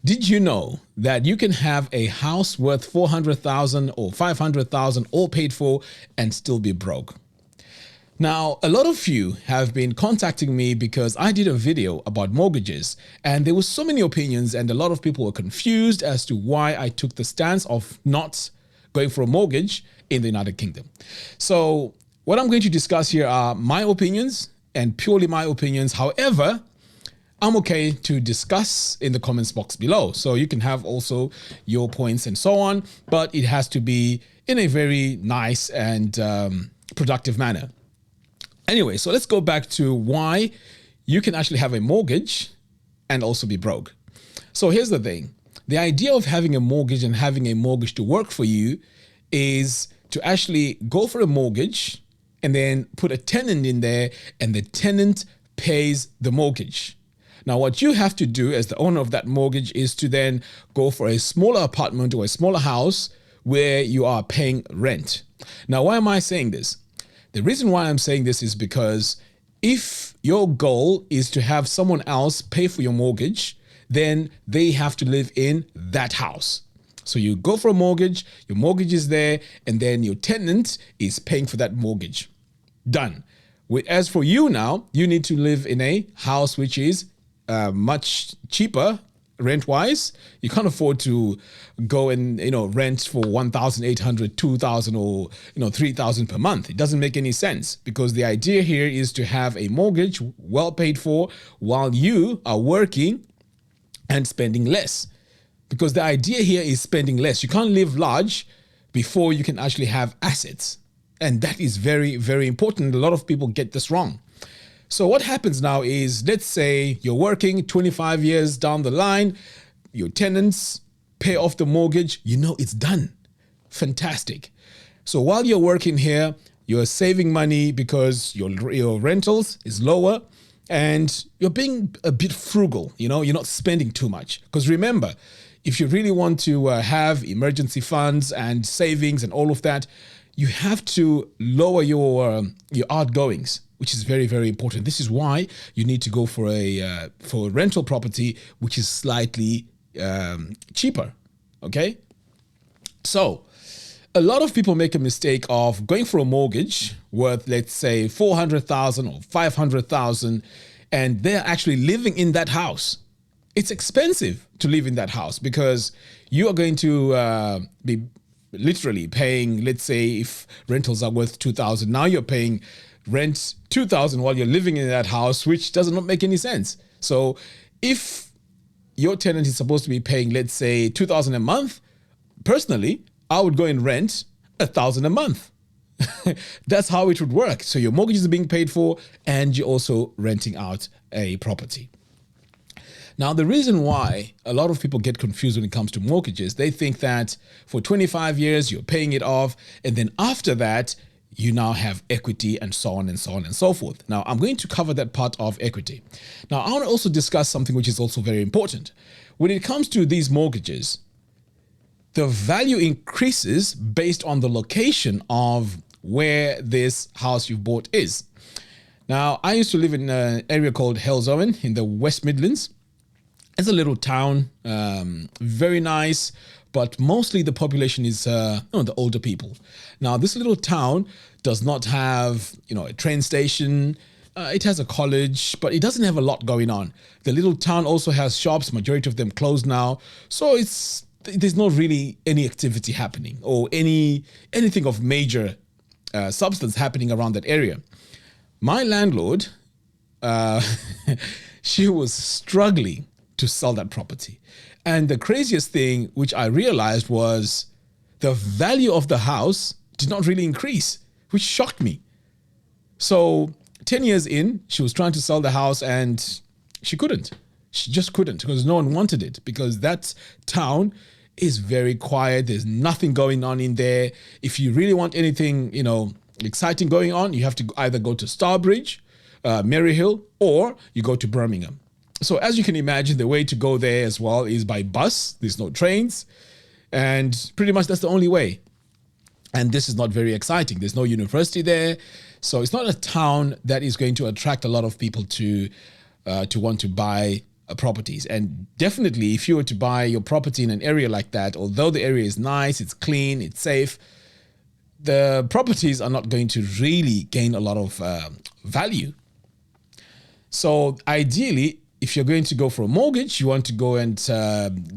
Did you know that you can have a house worth 400,000 or 500,000 all paid for and still be broke? Now, a lot of you have been contacting me because I did a video about mortgages and there were so many opinions and a lot of people were confused as to why I took the stance of not going for a mortgage in the United Kingdom. So what I'm going to discuss here are my opinions and purely my opinions. However, I'm okay to discuss in the comments box below. So you can have also your points and so on, but it has to be in a very nice and productive manner. Anyway, so let's go back to why you can actually have a mortgage and also be broke. So here's the thing. The idea of having a mortgage and having a mortgage to work for you is to actually go for a mortgage and then put a tenant in there and the tenant pays the mortgage. Now, what you have to do as the owner of that mortgage is to then go for a smaller apartment or a smaller house where you are paying rent. Now, why am I saying this? The reason why I'm saying this is because if your goal is to have someone else pay for your mortgage, then they have to live in that house. So you go for a mortgage, your mortgage is there, and then your tenant is paying for that mortgage. Done. As for you now, you need to live in a house which is much cheaper rent-wise. You can't afford to go and rent for 1,800, 2,000 or 3,000 per month. It doesn't make any sense because the idea here is to have a mortgage well paid for while you are working and spending less. Because the idea here is spending less. You can't live large before you can actually have assets. And that is very, very important. A lot of people get this wrong. So what happens now is, let's say you're working 25 years down the line, your tenants pay off the mortgage, it's done. Fantastic. So while you're working here, you're saving money because your rentals is lower and you're being a bit frugal, you're not spending too much. Because remember, if you really want to have emergency funds and savings and all of that, you have to lower your outgoings, which is very, very important. This is why you need to go for a rental property, which is slightly cheaper. Okay. So a lot of people make a mistake of going for a mortgage worth, let's say 400,000 or 500,000, and they're actually living in that house. It's expensive to live in that house because you are going to be literally paying, let's say if rentals are worth 2,000, now you're paying rent 2,000 while you're living in that house, which does not make any sense. So if your tenant is supposed to be paying, let's say 2,000 a month, personally, I would go and rent 1,000 a month. That's how it would work. So your mortgage is being paid for and you're also renting out a property. Now, the reason why a lot of people get confused when it comes to mortgages, they think that for 25 years, you're paying it off. And then after that, you now have equity and so on and so on and so forth. Now, I'm going to cover that part of equity. Now, I want to also discuss something which is also very important. When it comes to these mortgages, the value increases based on the location of where this house you've bought is. Now, I used to live in an area called Helzowen in the West Midlands. It's a little town, very nice, but mostly the population is the older people. Now, this little town does not have a train station. It has a college, but it doesn't have a lot going on. The little town also has shops, majority of them closed now. So there's not really any activity happening or anything of major substance happening around that area. My landlord, she was struggling to sell that property. And the craziest thing which I realized was the value of the house did not really increase, which shocked me. So 10 years in, she was trying to sell the house and she couldn't. She just couldn't because no one wanted it because that town is very quiet. There's nothing going on in there. If you really want anything, exciting going on, you have to either go to Starbridge, Maryhill, or you go to Birmingham. So as you can imagine, the way to go there as well is by bus. There's no trains. And pretty much that's the only way. And this is not very exciting. There's no university there. So it's not a town that is going to attract a lot of people to want to buy properties. And definitely, if you were to buy your property in an area like that, although the area is nice, it's clean, it's safe, the properties are not going to really gain a lot of value. So ideally, if you're going to go for a mortgage, you want to go and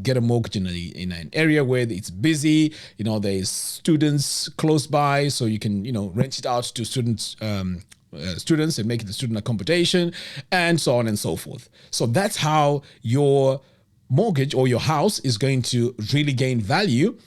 get a mortgage in an area where it's busy. There's students close by, so you can rent it out to students and make it a student accommodation, and so on and so forth. So that's how your mortgage or your house is going to really gain value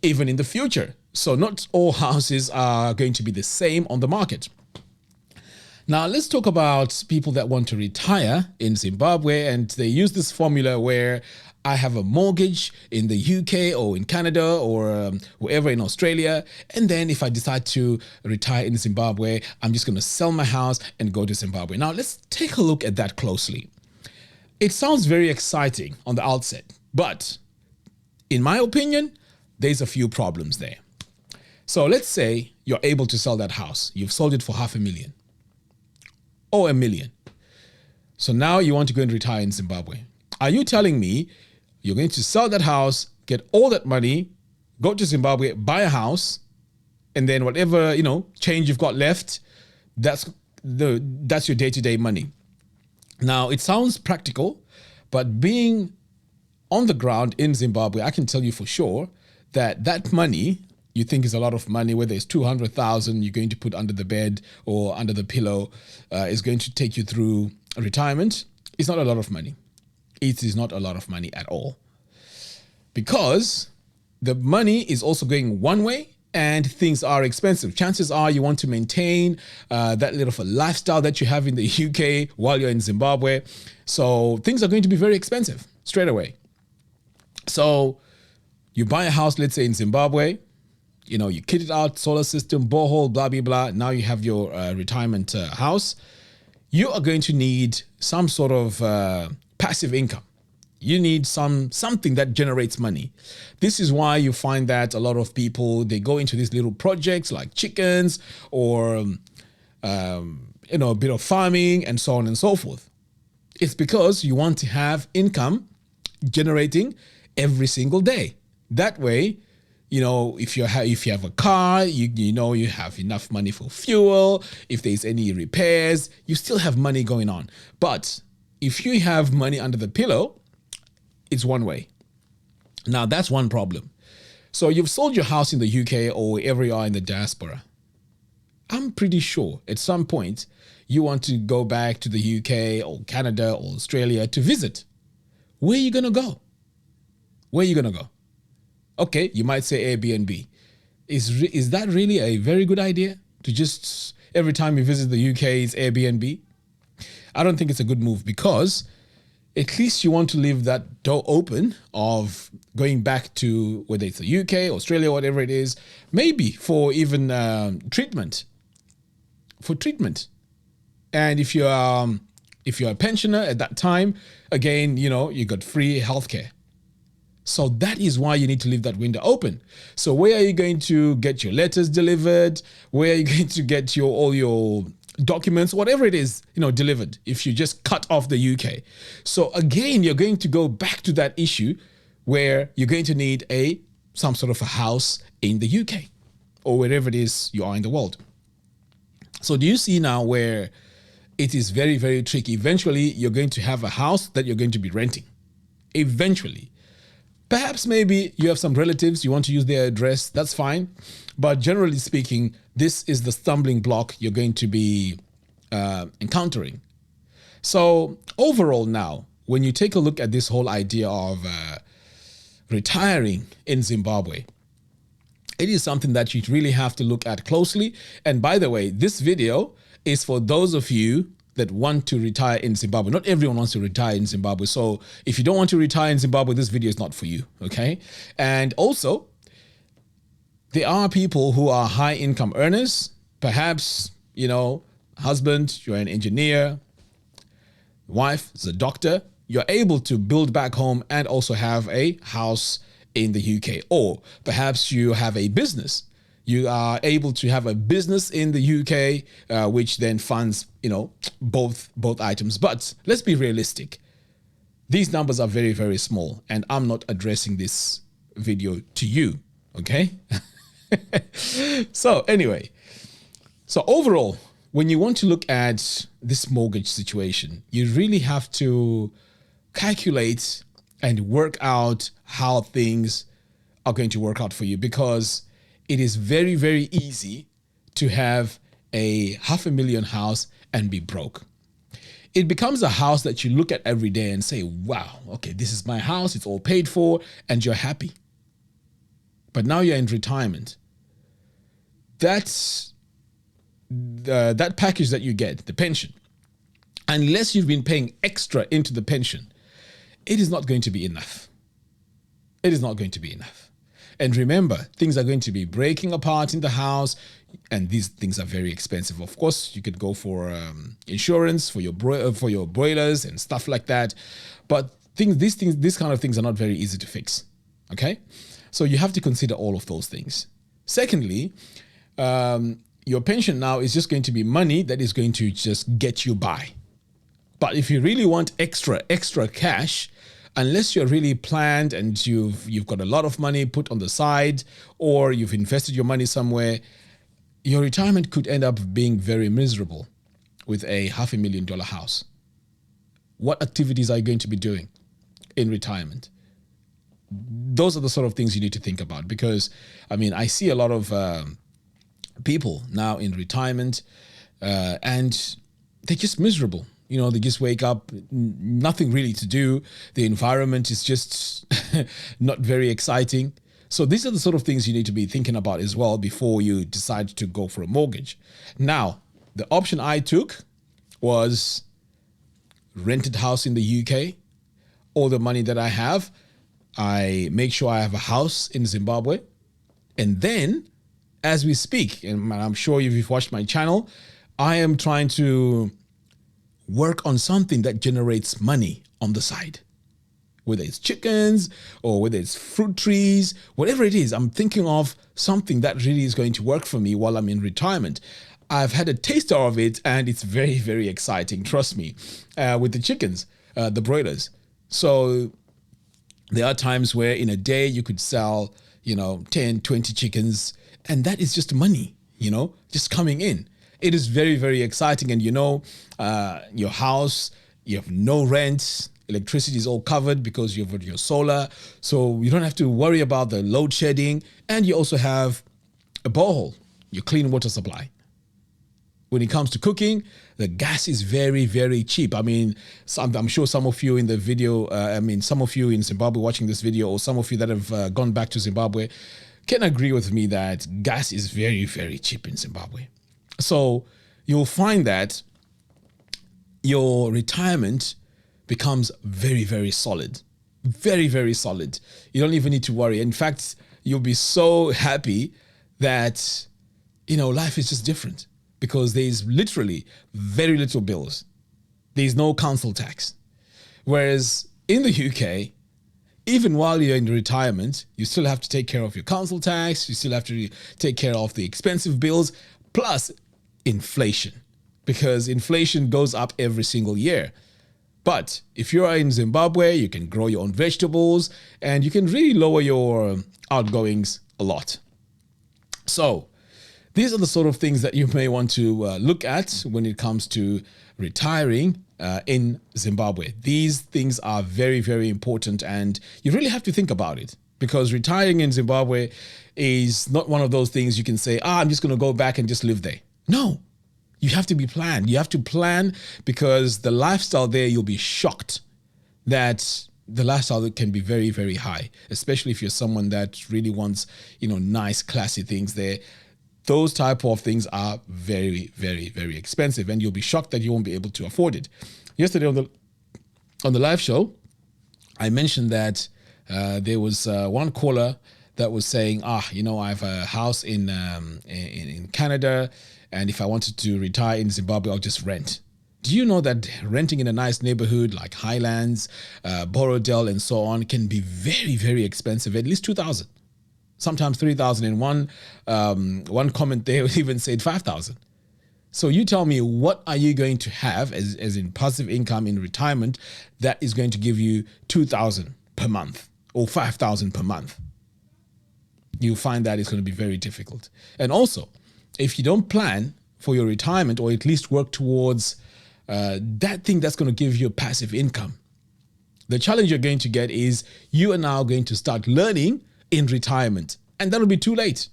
even in the future. So not all houses are going to be the same on the market. Now, let's talk about people that want to retire in Zimbabwe, and they use this formula where I have a mortgage in the UK or in Canada or wherever in Australia, and then if I decide to retire in Zimbabwe, I'm just going to sell my house and go to Zimbabwe. Now, let's take a look at that closely. It sounds very exciting on the outset, but in my opinion, there's a few problems there. So let's say you're able to sell that house. You've sold it for $500,000. Or $1 million. So now you want to go and retire in Zimbabwe. Are you telling me you're going to sell that house, get all that money, go to Zimbabwe, buy a house, and then whatever, change you've got left, that's your day-to-day money? Now, it sounds practical, but being on the ground in Zimbabwe, I can tell you for sure that money you think is a lot of money, whether it's 200,000 you're going to put under the bed or under the pillow, is going to take you through retirement. It's not a lot of money. It is not a lot of money at all, because the money is also going one way and things are expensive. Chances are you want to maintain that little of a lifestyle that you have in the UK while you're in Zimbabwe. So things are going to be very expensive straight away. So you buy a house, let's say in Zimbabwe, you kit it out, solar system, borehole, blah, blah, blah. Now you have your retirement house. You are going to need some sort of passive income. You need something that generates money. This is why you find that a lot of people, they go into these little projects like chickens or, a bit of farming and so on and so forth. It's because you want to have income generating every single day. That way, if you have a car, you have enough money for fuel. If there's any repairs, you still have money going on. But if you have money under the pillow, it's one way. Now, that's one problem. So you've sold your house in the UK or wherever you are in the diaspora. I'm pretty sure at some point you want to go back to the UK or Canada or Australia to visit. Where are you going to go? Where are you going to go? Okay, you might say Airbnb. Is that really a very good idea to just every time you visit the UK, it's Airbnb? I don't think it's a good move, because at least you want to leave that door open of going back to whether it's the UK, Australia, whatever it is, maybe for even treatment. And if you're a pensioner at that time, again, you got free healthcare. So that is why you need to leave that window open. So where are you going to get your letters delivered? Where are you going to get all your documents, whatever it is, delivered, if you just cut off the UK? So again, you're going to go back to that issue where you're going to need some sort of a house in the UK or wherever it is you are in the world. So do you see now where it is very, very tricky? Eventually, you're going to have a house that you're going to be renting. Eventually. Perhaps maybe you have some relatives, you want to use their address, that's fine. But generally speaking, this is the stumbling block you're going to be encountering. So overall now, when you take a look at this whole idea of retiring in Zimbabwe, it is something that you really have to look at closely. And by the way, this video is for those of you that want to retire in Zimbabwe. Not everyone wants to retire in Zimbabwe. So if you don't want to retire in Zimbabwe, this video is not for you, okay? And also, there are people who are high income earners. Perhaps, husband, you're an engineer, wife is a doctor. You're able to build back home and also have a house in the UK. Or perhaps you have a business. You are able to have a business in the UK, which then funds, both items. But let's be realistic. These numbers are very, very small, and I'm not addressing this video to you, okay? So anyway, so overall, when you want to look at this mortgage situation, you really have to calculate and work out how things are going to work out for you, because it is very, very easy to have a $500,000 house and be broke. It becomes a house that you look at every day and say, wow, okay, this is my house, it's all paid for, and you're happy. But now you're in retirement. That's that package that you get, the pension, unless you've been paying extra into the pension, it is not going to be enough. It is not going to be enough. And remember, things are going to be breaking apart in the house, and these things are very expensive. Of course, you could go for insurance for your boilers and stuff like that, but these kind of things are not very easy to fix. Okay, so you have to consider all of those things. Secondly, your pension now is just going to be money that is going to just get you by. But if you really want extra cash, unless you're really planned and you've got a lot of money put on the side, or you've invested your money somewhere, your retirement could end up being very miserable with a $500,000 house. What activities are you going to be doing in retirement? Those are the sort of things you need to think about, because I mean, I see a lot of people now in retirement and they're just miserable. You know, they just wake up, nothing really to do. The environment is just not very exciting. So these are the sort of things you need to be thinking about as well before you decide to go for a mortgage. Now, the option I took was rented house in the UK. All the money that I have, I make sure I have a house in Zimbabwe. And then, as we speak, and I'm sure if you've watched my channel, I am trying to work on something that generates money on the side. Whether it's chickens or whether it's fruit trees, whatever it is, I'm thinking of something that really is going to work for me while I'm in retirement. I've had a taster of it and it's very, very exciting, trust me, with the chickens, the broilers. So there are times where in a day you could sell, 10, 20 chickens, and that is just money, just coming in. It is very, very exciting. And your house, you have no rent, electricity is all covered because you've got your solar. So you don't have to worry about the load shedding. And you also have a borehole, your clean water supply. When it comes to cooking, the gas is very, very cheap. I mean, I'm sure some of you in the video, some of you in Zimbabwe watching this video, or some of you that have gone back to Zimbabwe can agree with me that gas is very, very cheap in Zimbabwe. So you'll find that your retirement becomes very, very solid. Very, very solid. You don't even need to worry. In fact, you'll be so happy that, life is just different because there's literally very little bills. There's no council tax. Whereas in the UK, even while you're in retirement, you still have to take care of your council tax. You still have to take care of the expensive bills, plus inflation, because inflation goes up every single year. But if you are in Zimbabwe, you can grow your own vegetables and you can really lower your outgoings a lot. So these are the sort of things that you may want to look at when it comes to retiring in Zimbabwe. These things are very, very important, and you really have to think about it, because retiring in Zimbabwe is not one of those things you can say, I'm just going to go back and just live there. No, you have to be planned. You have to plan, because the lifestyle there, you'll be shocked that the lifestyle can be very, very high, especially if you're someone that really wants, nice, classy things there. Those type of things are very, very, very expensive, and you'll be shocked that you won't be able to afford it. Yesterday on the live show, I mentioned that there was one caller that was saying, I have a house in Canada, and if I wanted to retire in Zimbabwe, I'll just rent. Do you know that renting in a nice neighborhood like Highlands, Borodale, and so on can be very, very expensive, at least $2,000, sometimes $3,000. And one comment there even said $5,000. So you tell me, what are you going to have as in passive income in retirement that is going to give you 2,000 per month or 5,000 per month? You'll find that it's going to be very difficult. And also, if you don't plan for your retirement, or at least work towards that thing that's going to give you a passive income, the challenge you're going to get is you are now going to start learning in retirement, and that'll be too late.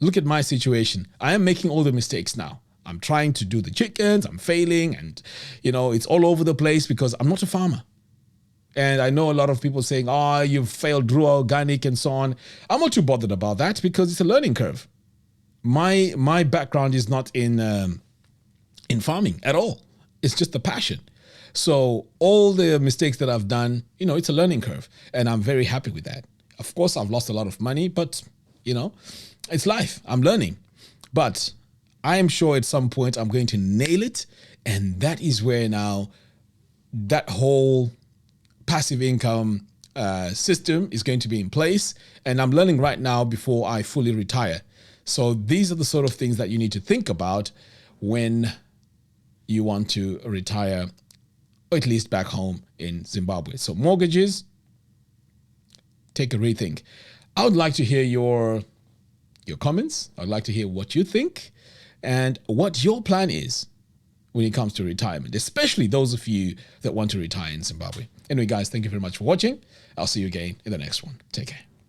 Look at my situation. I am making all the mistakes now. I'm trying to do the chickens, I'm failing, and it's all over the place because I'm not a farmer. And I know a lot of people saying, oh, you've failed Ruwa, organic, and so on. I'm not too bothered about that because it's a learning curve. My background is not in farming at all. It's just a passion. So all the mistakes that I've done, it's a learning curve. And I'm very happy with that. Of course, I've lost a lot of money, but, it's life. I'm learning. But I am sure at some point I'm going to nail it. And that is where now that whole passive income system is going to be in place. And I'm learning right now before I fully retire. So these are the sort of things that you need to think about when you want to retire, or at least back home in Zimbabwe. So mortgages, take a rethink. I would like to hear your comments. I'd like to hear what you think and what your plan is when it comes to retirement, especially those of you that want to retire in Zimbabwe. Anyway, guys, thank you very much for watching. I'll see you again in the next one. Take care.